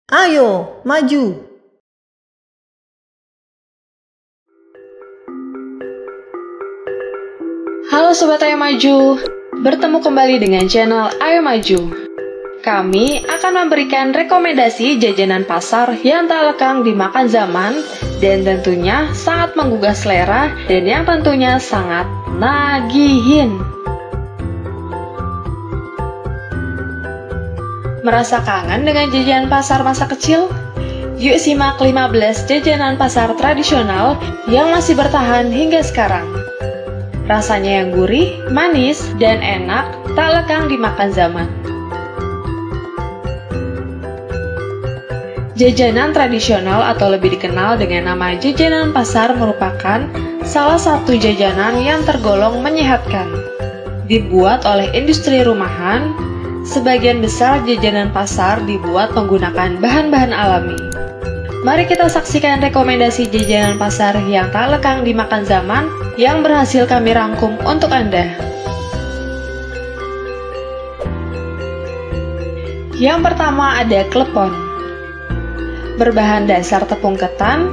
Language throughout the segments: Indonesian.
Ayo, maju! Halo Sobat Ayo Maju, bertemu kembali dengan channel Ayo Maju. Kami akan memberikan rekomendasi jajanan pasar yang tak lekang dimakan zaman dan tentunya sangat menggugah selera dan yang tentunya sangat nagihin. Merasa kangen dengan jajanan pasar masa kecil? Yuk simak 15 jajanan pasar tradisional yang masih bertahan hingga sekarang. Rasanya yang gurih, manis, dan enak, tak lekang dimakan zaman. Jajanan tradisional atau lebih dikenal dengan nama jajanan pasar merupakan salah satu jajanan yang tergolong menyehatkan. Dibuat oleh industri rumahan, sebagian besar jajanan pasar dibuat menggunakan bahan-bahan alami. Mari kita saksikan rekomendasi jajanan pasar yang tak lekang dimakan zaman yang berhasil kami rangkum untuk Anda. Yang pertama ada klepon. Berbahan dasar tepung ketan,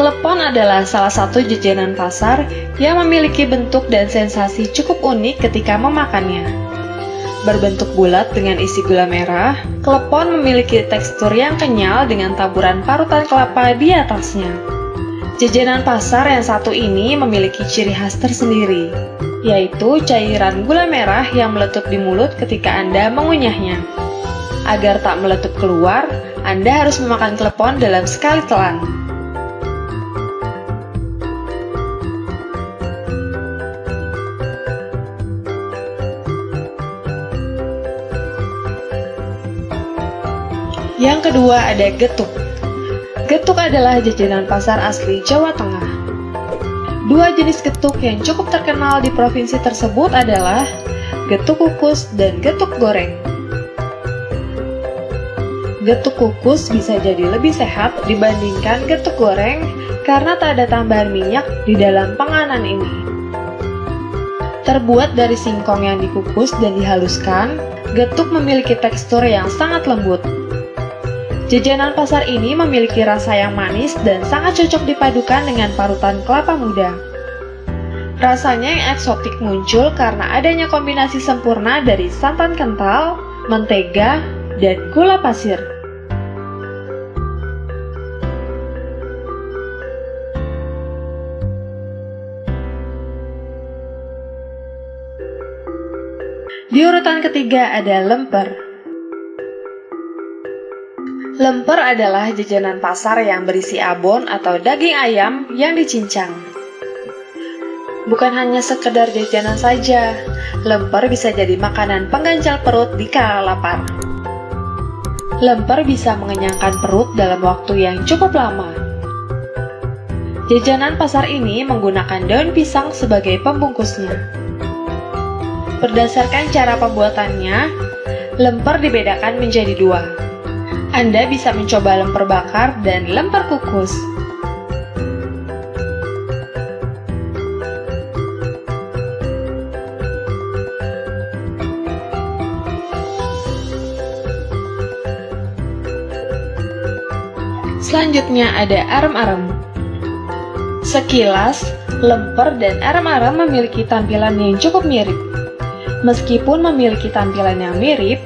klepon adalah salah satu jajanan pasar yang memiliki bentuk dan sensasi cukup unik ketika memakannya. Berbentuk bulat dengan isi gula merah, klepon memiliki tekstur yang kenyal dengan taburan parutan kelapa di atasnya. Jajanan pasar yang satu ini memiliki ciri khas tersendiri, yaitu cairan gula merah yang meletup di mulut ketika Anda mengunyahnya. Agar tak meletup keluar, Anda harus memakan klepon dalam sekali telan. Yang kedua ada getuk. Getuk adalah jajanan pasar asli Jawa Tengah. Dua jenis getuk yang cukup terkenal di provinsi tersebut adalah getuk kukus dan getuk goreng. Getuk kukus bisa jadi lebih sehat dibandingkan getuk goreng karena tak ada tambahan minyak di dalam penganan ini. Terbuat dari singkong yang dikukus dan dihaluskan, getuk memiliki tekstur yang sangat lembut. Jajanan pasar ini memiliki rasa yang manis dan sangat cocok dipadukan dengan parutan kelapa muda. Rasanya yang eksotik muncul karena adanya kombinasi sempurna dari santan kental, mentega, dan gula pasir. Di urutan ketiga ada lemper. Lemper adalah jajanan pasar yang berisi abon atau daging ayam yang dicincang. Bukan hanya sekedar jajanan saja, lemper bisa jadi makanan pengganjal perut di kala lapar. Lemper bisa mengenyangkan perut dalam waktu yang cukup lama. Jajanan pasar ini menggunakan daun pisang sebagai pembungkusnya. Berdasarkan cara pembuatannya, lemper dibedakan menjadi dua. Anda bisa mencoba lemper bakar dan lemper kukus. Selanjutnya ada arem-arem. Sekilas, lemper dan arem-arem memiliki tampilan yang cukup mirip. Meskipun memiliki tampilan yang mirip,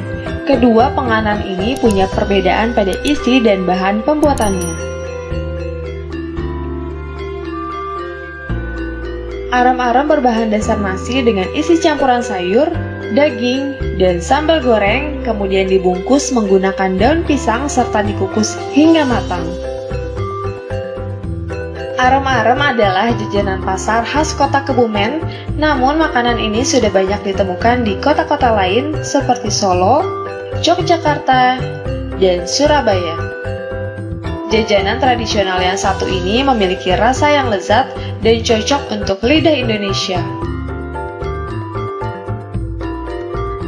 kedua penganan ini punya perbedaan pada isi dan bahan pembuatannya. Arem-arem berbahan dasar nasi dengan isi campuran sayur, daging, dan sambal goreng, kemudian dibungkus menggunakan daun pisang serta dikukus hingga matang. Arem-arem adalah jajanan pasar khas kota Kebumen, namun makanan ini sudah banyak ditemukan di kota-kota lain seperti Solo, Yogyakarta, dan Surabaya. Jajanan tradisional yang satu ini memiliki rasa yang lezat dan cocok untuk lidah Indonesia.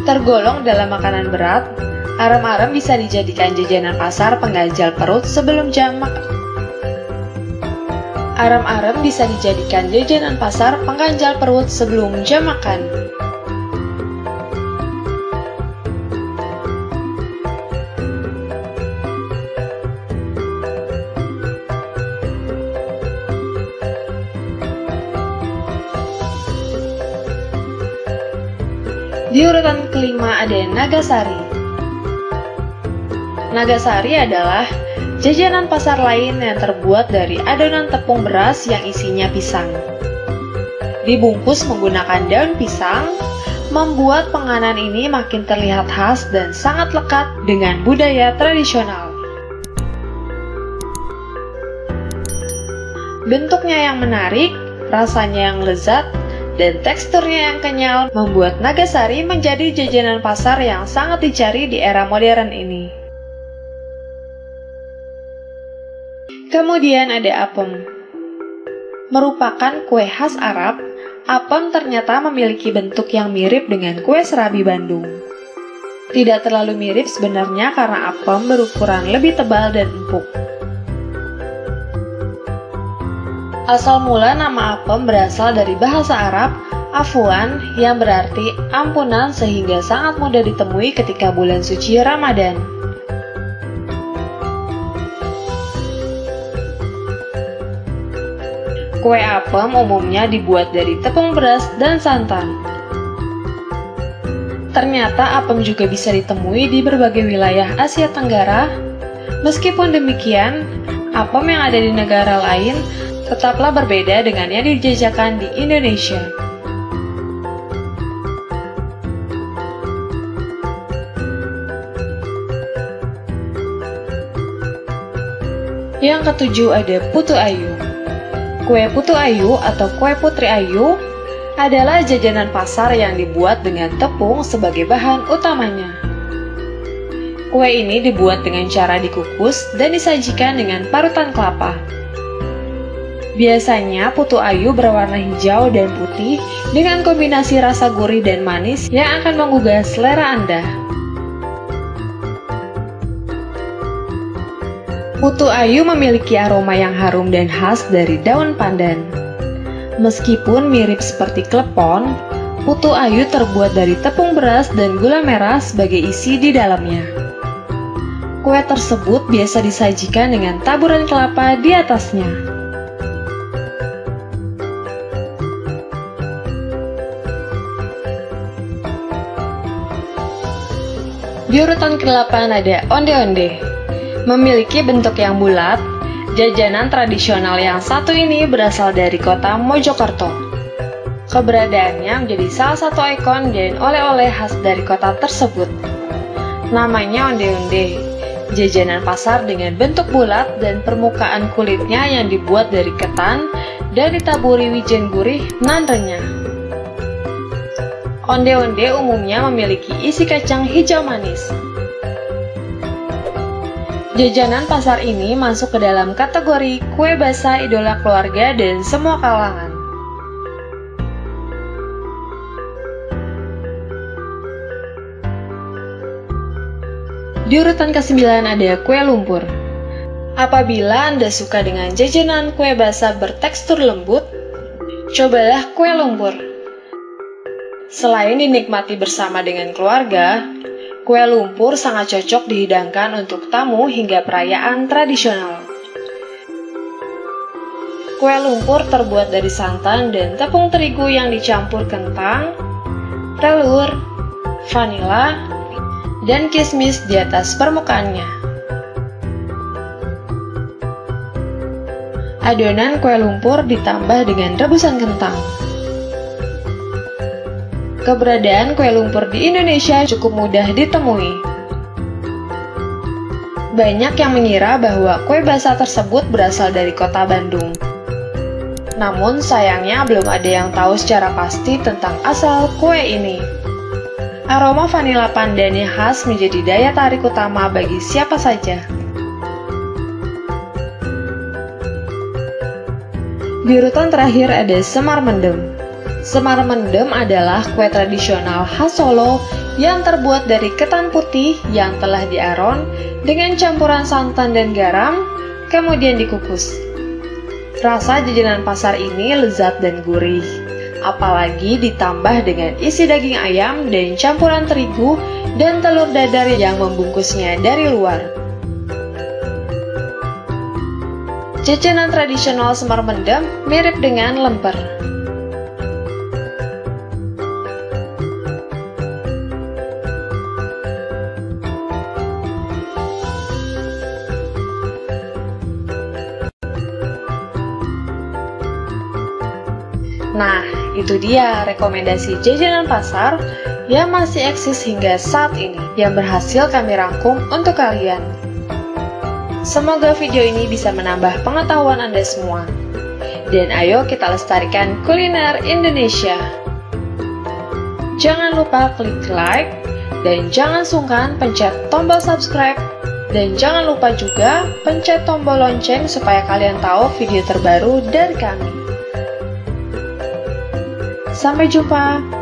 Tergolong dalam makanan berat, arem-arem bisa dijadikan jajanan pasar pengganjal perut sebelum jam makan. Arem-arem bisa dijadikan jajanan pasar pengganjal perut sebelum jam makan. Di urutan kelima ada Nagasari. Nagasari adalah jajanan pasar lain yang terbuat dari adonan tepung beras yang isinya pisang. Dibungkus menggunakan daun pisang, membuat penganan ini makin terlihat khas dan sangat lekat dengan budaya tradisional. Bentuknya yang menarik, rasanya yang lezat, dan teksturnya yang kenyal membuat Nagasari menjadi jajanan pasar yang sangat dicari di era modern ini. Kemudian ada apem. Merupakan kue khas Arab, apem ternyata memiliki bentuk yang mirip dengan kue serabi Bandung. Tidak terlalu mirip sebenarnya karena apem berukuran lebih tebal dan empuk. Asal mula nama apem berasal dari bahasa Arab, afwan, yang berarti ampunan sehingga sangat mudah ditemui ketika bulan suci Ramadan. Kue apem umumnya dibuat dari tepung beras dan santan. Ternyata apem juga bisa ditemui di berbagai wilayah Asia Tenggara. Meskipun demikian, apem yang ada di negara lain tetaplah berbeda dengan yang dijajakan di Indonesia. Yang ketujuh ada putu ayu. Kue putu ayu atau kue putri ayu adalah jajanan pasar yang dibuat dengan tepung sebagai bahan utamanya. Kue ini dibuat dengan cara dikukus dan disajikan dengan parutan kelapa. Biasanya putu ayu berwarna hijau dan putih dengan kombinasi rasa gurih dan manis yang akan menggugah selera Anda. Putu ayu memiliki aroma yang harum dan khas dari daun pandan. Meskipun mirip seperti klepon, putu ayu terbuat dari tepung beras dan gula merah sebagai isi di dalamnya. Kue tersebut biasa disajikan dengan taburan kelapa di atasnya. Di urutan ke-8 ada onde-onde. Memiliki bentuk yang bulat, jajanan tradisional yang satu ini berasal dari kota Mojokerto. Keberadaannya menjadi salah satu ikon dan oleh-oleh khas dari kota tersebut. Namanya onde-onde, jajanan pasar dengan bentuk bulat dan permukaan kulitnya yang dibuat dari ketan dan ditaburi wijen gurih nan renyah. Onde-onde umumnya memiliki isi kacang hijau manis. Jajanan pasar ini masuk ke dalam kategori kue basah idola keluarga dan semua kalangan. Di urutan ke-9 ada kue lumpur. Apabila Anda suka dengan jajanan kue basah bertekstur lembut, cobalah kue lumpur. Selain dinikmati bersama dengan keluarga, kue lumpur sangat cocok dihidangkan untuk tamu hingga perayaan tradisional. Kue lumpur terbuat dari santan dan tepung terigu yang dicampur kentang, telur, vanila, dan kismis di atas permukaannya. Adonan kue lumpur ditambah dengan rebusan kentang. Keberadaan kue lumpur di Indonesia cukup mudah ditemui. Banyak yang mengira bahwa kue basah tersebut berasal dari kota Bandung. Namun sayangnya belum ada yang tahu secara pasti tentang asal kue ini. Aroma vanila pandan yang khas menjadi daya tarik utama bagi siapa saja. Di urutan terakhir ada semar mendem. Semar mendem adalah kue tradisional khas Solo yang terbuat dari ketan putih yang telah diaron dengan campuran santan dan garam, kemudian dikukus. Rasa jajanan pasar ini lezat dan gurih, apalagi ditambah dengan isi daging ayam dan campuran terigu dan telur dadar yang membungkusnya dari luar. Jajanan tradisional semar mendem mirip dengan lemper. Nah, itu dia rekomendasi jajanan pasar yang masih eksis hingga saat ini, yang berhasil kami rangkum untuk kalian. Semoga video ini bisa menambah pengetahuan Anda semua. Dan ayo kita lestarikan kuliner Indonesia. Jangan lupa klik like, dan jangan sungkan pencet tombol subscribe. Dan jangan lupa juga pencet tombol lonceng supaya kalian tahu video terbaru dari kami. Sampai jumpa!